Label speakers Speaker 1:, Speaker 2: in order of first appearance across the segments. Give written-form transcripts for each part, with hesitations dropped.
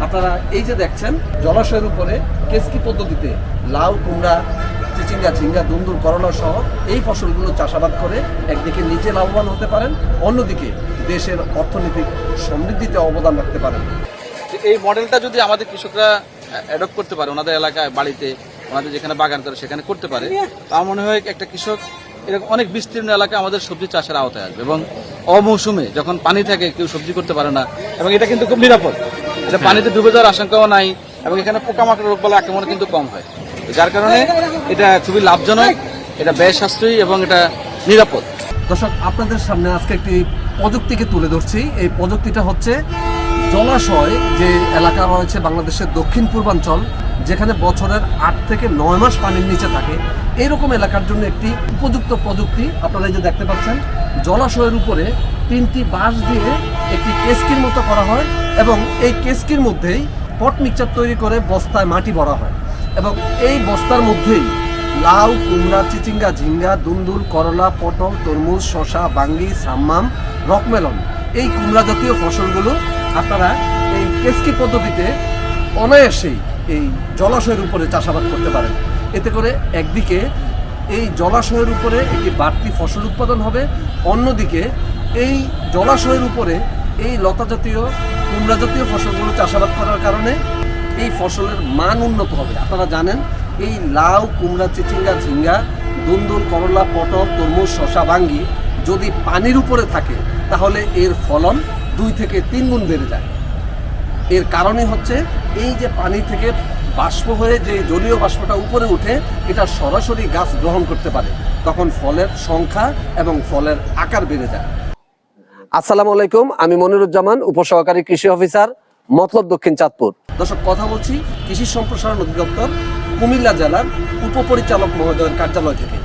Speaker 1: আপনারা এই যে দেখছেন জলাশয়ের উপরে কেসকি পদ্ধতিতে লাউ, কুমড়া, চিচিঙ্গা, ঝিঙ্গা, দুন্দুল, করলা সহ এই ফসলগুলো চাষাবাদ করে একদিকে নিজে লাভবান হতে পারেন, অন্যদিকে দেশের অর্থনৈতিক সমৃদ্ধিতে অবদান রাখতে পারেন।
Speaker 2: এই মডেলটা যদি আমাদের কৃষকরা অ্যাডপ্ট করতে পারে, ওনাদের এলাকায়, বাড়িতে, ওনাদের যেখানে বাগান করে সেখানে করতে পারে, আমার মনে হয় একটা কৃষক এরকম অনেক বিস্তীর্ণ এলাকায় আমাদের সবজি চাষের আওতায় আসবে। এবং অমৌসুমে যখন পানি থাকে কেউ সবজি করতে পারে না, এবং এটা কিন্তু খুব নিরাপদ, এটা পানিতে ডুবে যাওয়ার আশঙ্কাও নাই, এবং এখানে পোকামাকড় রোগ বলা আক্রমণ কিন্তু কম হয়, যার কারণে এটা খুবই লাভজনক, এটা ব্যয় সাশ্রয়ী এবং এটা নিরাপদ।
Speaker 1: দর্শক, আপনাদের সামনে আজকে একটি প্রযুক্তিকে তুলে ধরছি। এই প্রযুক্তিটা হচ্ছে জলাশয় যে এলাকা রয়েছে বাংলাদেশের দক্ষিণ পূর্বাঞ্চল, যেখানে বছরের 8 থেকে 9 মাস পানির নিচে থাকে, এইরকম এলাকার জন্য একটি উপযুক্ত প্রযুক্তি। আপনারা এই যে দেখতে পাচ্ছেন, জলাশয়ের উপরে 3টি বাঁশ দিয়ে একটি কেসকির মতো করা হয়, এবং এই কেসকির মধ্যেই পট মিক্সচার তৈরি করে বস্তায় মাটি ভরা হয়, এবং এই বস্তার মধ্যেই লাউ, কুমড়া, চিচিঙ্গা, ঝিঙ্গা, দুন্দুল, করলা, পটল, তরমুজ, শসা, বাঙ্গি, সাম্মাম, রকমেলন, এই কুমড়া জাতীয় ফসলগুলো আপনারা এই কেসকি পদ্ধতিতে অনায়াসেই এই জলাশয়ের উপরে চাষাবাদ করতে পারেন। এতে করে একদিকে এই জলাশয়ের উপরে একটি বাড়তি ফসল উৎপাদন হবে, অন্যদিকে এই জলাশয়ের উপরে এই লতা জাতীয়, কুমড়া জাতীয় ফসলগুলো চাষাবাদ করার কারণে এই ফসলের মান উন্নত হবে। আপনারা জানেন, এই লাউ, কুমড়া, চিচিঙ্গা, ঝিঙ্গা, দুন্দুল, করলা, পটল, তরমুজ, শসা, বাঙ্গি যদি পানির উপরে থাকে তাহলে এর ফলন 2 থেকে 3 গুণ বেড়ে যায়। এর কারণই হচ্ছে এই যে পানি থেকে বাষ্প হয়ে যে জলীয় বাষ্পটা উপরে উঠে, এটা সরাসরি গাছ গ্রহণ করতে পারে, তখন ফলের সংখ্যা এবং ফলের আকার বেড়ে যায়। আসসালামু আলাইকুম, আমি মনিরুজ্জামান, উপসহকারী কৃষি অফিসার, মতলব দক্ষিণ চাঁদপুর। দর্শক, কথা বলছি কৃষি সম্প্রসারণ অধিদপ্তর কুমিল্লা জেলার উপপরিচালক মহোদয়ের কার্যালয় থেকে।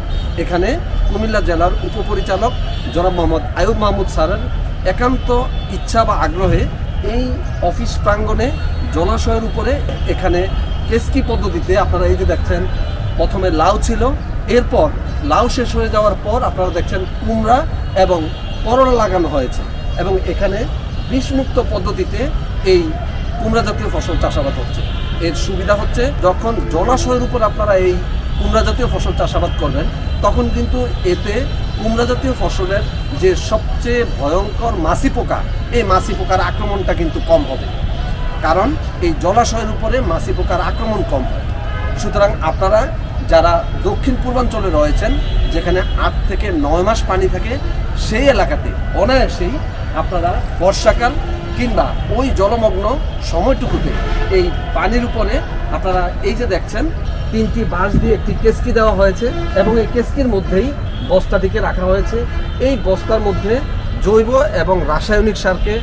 Speaker 1: এখানে কুমিল্লা জেলার উপপরিচালক জনাব মোহাম্মদ আয়ুব মাহমুদ স্যারের একান্ত ইচ্ছা বা আগ্রহে এই অফিস প্রাঙ্গণে জলাশয়ের উপরে এখানে কেসকি পদ্ধতিতে, আপনারা এই যে দেখছেন, প্রথমে লাউ ছিল, এরপর লাউ শেষ হয়ে যাওয়ার পর আপনারা দেখছেন কুমড়া এবং করলা লাগানো হয়েছে, এবং এখানে বিষমুক্ত পদ্ধতিতে এই কুমড়া জাতীয় ফসল চাষাবাদ হচ্ছে। এর সুবিধা হচ্ছে, যখন জলাশয়ের উপর আপনারা এই কুমড়া জাতীয় ফসল চাষাবাদ করবেন, তখন কিন্তু এতে কুমড়া জাতীয় ফসলের যে সবচেয়ে ভয়ঙ্কর মাছি পোকা, এই মাছি পোকার আক্রমণটা কিন্তু কম হবে, কারণ এই জলাশয়ের উপরে মাছি পোকার আক্রমণ কম হয়। সুতরাং আপনারা যারা দক্ষিণ পূর্বাঞ্চলে রয়েছেন, যেখানে 8 থেকে 9 মাস পানি থাকে, সেই এলাকাতে অনায়াসেই আপনারা বর্ষাকাল কিংবা ওই জলমগ্ন সময়টুকুতে এই পানির উপরে আপনারা এই যে দেখছেন 3টি বাঁশ দিয়ে একটি কেসকি দেওয়া হয়েছে, এবং এই কেসকির মধ্যেই বস্তাটিকে রাখা হয়েছে। এই বস্তার মধ্যে জৈব এবং রাসায়নিক সারকে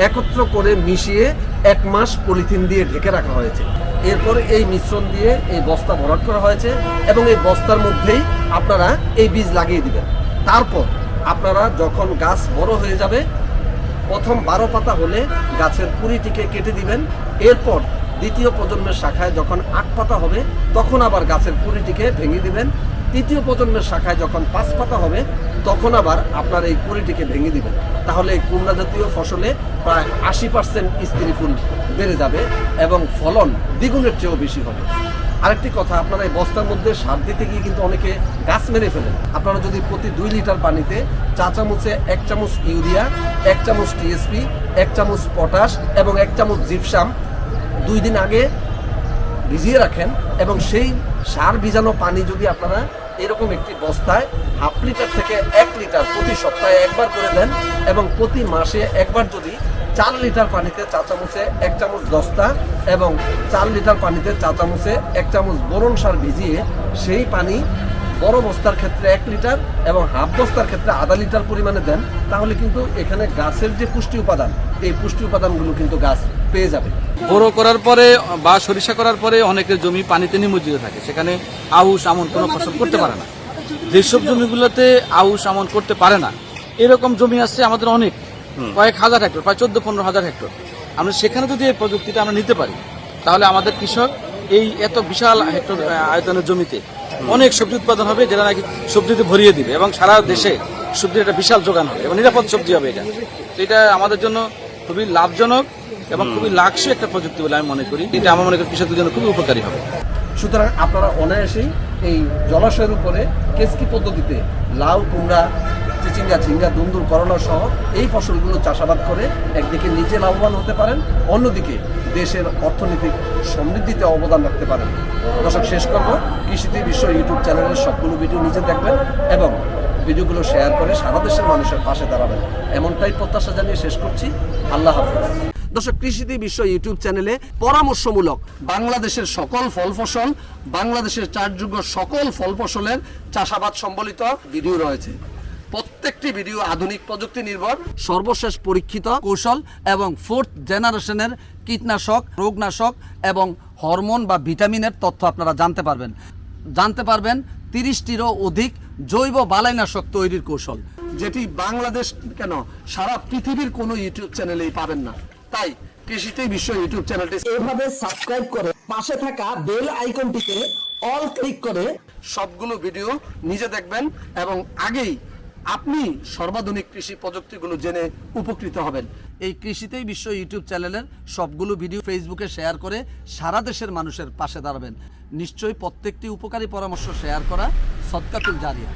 Speaker 1: একত্র করে মিশিয়ে 1 মাস পলিথিন দিয়ে ঢেকে রাখা হয়েছে। এরপরে এই মিশ্রণ দিয়ে এই বস্তা ভরাট করা হয়েছে, এবং এই বস্তার মধ্যেই আপনারা এই বীজ লাগিয়ে দিবেন। তারপর আপনারা যখন গাছ বড় হয়ে যাবে, প্রথম 12 পাতা হলে গাছের কুড়িটিকে কেটে দিবেন। এরপর দ্বিতীয় প্রজন্মের শাখায় যখন 8 পাতা হবে, তখন আবার গাছের কুড়িটিকে ভেঙে দিবেন। তৃতীয় প্রজন্মের শাখায় যখন 5 পাতা হবে, তখন আবার আপনার এই কুড়িটিকে ভেঙে দিবেন। তাহলে এই কুমড়া জাতীয় ফসলে প্রায় 80% স্ত্রী ফুল বেড়ে যাবে, এবং ফলন দ্বিগুণের চেয়েও বেশি হবে। আরেকটি কথা, আপনারা এই বস্তার মধ্যে সার দিতে গিয়ে কিন্তু অনেকে গাছ মেরে ফেলেন। আপনারা যদি প্রতি 2 লিটার পানিতে চা চামচে 1 চামচ ইউরিয়া, 1 চামচ টিএসপি, 1 চামচ পটাশ এবং 1 চামচ জিপসাম 2 দিন আগে ভিজিয়ে রাখেন, এবং সেই সার ভিজানো পানি যদি আপনারা এরকম একটি বস্তায় 1/2 লিটার থেকে 1 লিটার প্রতি সপ্তাহে একবার করে দেন, এবং প্রতি মাসে একবার যদি 4 লিটার পানিতে চা চামচে 1 চামচ দস্তা এবং 4 লিটার পানিতে চা চামচে 1 চামচ বোরন সার ভিজিয়ে সেই পানি বড় বস্তার ক্ষেত্রে 1 লিটার এবং হাফ বস্তার ক্ষেত্রে আধা লিটার পরিমাণে দেন, তাহলে কিন্তু এখানে গাছের যে পুষ্টি উপাদান, এই পুষ্টি উপাদানগুলো কিন্তু গাছ পেয়ে যাবে।
Speaker 2: বড় করার পরে বা সরিষা করার পরে অনেকের জমি পানিতে নিমজ্জিত থাকে, সেখানে আউশ আমন কোনো ফসল করতে পারে না। যেসব জমিগুলোতে আউশ আমন করতে পারে না, এরকম জমি আছে আমাদের অনেক, কয়েক হাজার হেক্টর, প্রায় 14-15 হাজার হেক্টর। আমরা সেখানে যদি এই প্রযুক্তিটা আমরা নিতে পারি, তাহলে আমাদের কৃষক এই এত বিশাল হেক্টর আয়তনের জমিতে অনেক সবজি উৎপাদন হবে, যেটা নাকি সবজিতে ভরিয়ে দিবে, এবং সারা দেশে সবজির একটা বিশাল যোগান হবে এবং নিরাপদ সবজি হবে। এটা আমাদের জন্য খুবই লাভজনক এবং খুবই লাক্সি একটা প্রযুক্তি বলে আমি মনে করি। এটা আমার মনে করি কৃষকদের জন্য খুবই উপকারী হবে।
Speaker 1: সুতরাং আপনারা অনায়াসেই এই জলাশয়ের উপরে কেসকি পদ্ধতিতে লাউ, কুমড়া, চিচিঙ্গা, ঝিঙ্গা, দুন্দুল, করলা সহ এই ফসলগুলো চাষাবাদ করে একদিকে নিজে লাভবান হতে পারেন, অন্যদিকে দেশের অর্থনৈতিক সমৃদ্ধিতে অবদান রাখতে পারেন। দর্শক, শেষ করব, কৃষিতে বিশ্ব ইউটিউব চ্যানেলের সবগুলো ভিডিও নিজে দেখবেন এবং ভিডিওগুলো শেয়ার করে সারা দেশের মানুষের পাশে দাঁড়াবেন, এমনটাই প্রত্যাশা জানিয়ে শেষ করছি। আল্লাহ হাফেজ। দর্শক, কৃষিতে বিশ্ব ইউটিউব চ্যানেলে পরামর্শমূলক বাংলাদেশের সকল ফল ফসল, বাংলাদেশের চাষযোগ্য সকল ফল ফসলের চাষাবাদ সম্বলিত ভিডিও রয়েছে। প্রত্যেকটি ভিডিও আধুনিক প্রযুক্তি নির্ভর, সর্বশেষ পরীক্ষিত কৌশল এবং 4th জেনারেশনের কীটনাশক, রোগনাশক এবং হরমোন বা ভিটামিনের তথ্য আপনারা জানতে পারবেন 30টিরও অধিক জৈব বালাইনাশক তৈরির কৌশল, যেটি বাংলাদেশ কেন সারা পৃথিবীর কোনো ইউটিউব চ্যানেলেই পাবেন না। তাই কৃষিতেই বিশ্ব ইউটিউব চ্যানেলটি এভাবে সাবস্ক্রাইব করে পাশে থাকা বেল আইকনটিতে অল ক্লিক করে সবগুলো ভিডিও নিজে দেখবেন এবং আগেই আপনি সর্বাধুনিক কৃষি প্রযুক্তিগুলো জেনে উপকৃত হবেন। এই কৃষিতেই বিশ্ব ইউটিউব চ্যানেলের সবগুলো ভিডিও ফেসবুকে শেয়ার করে সারা দেশের মানুষের পাশে দাঁড়াবেন। নিশ্চয়ই প্রত্যেকটি উপকারী পরামর্শ শেয়ার করা সদকাতুল জারিয়া।